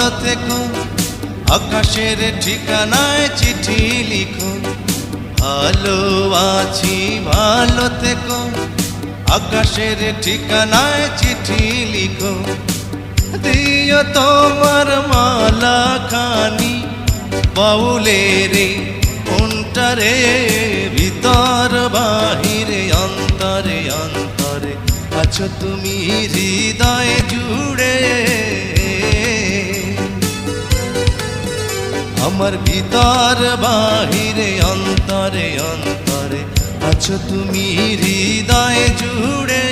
ভালো থেকো, আকাশের ঠিকানায় চিঠি লিখো। ভালো আছি ভালো থেকো, আকাশের ঠিকানায় চিঠি লিখো। দিও তোমার মালা খানি বাউলের অন্তরে, ভিতর বাহিরে অন্তরে অন্তরে আছো তুমি হৃদয় জুড়ে। আমার ভিতর বাহিরে অন্তরে অন্তরে আছো তুমি হৃদয় জুড়ে।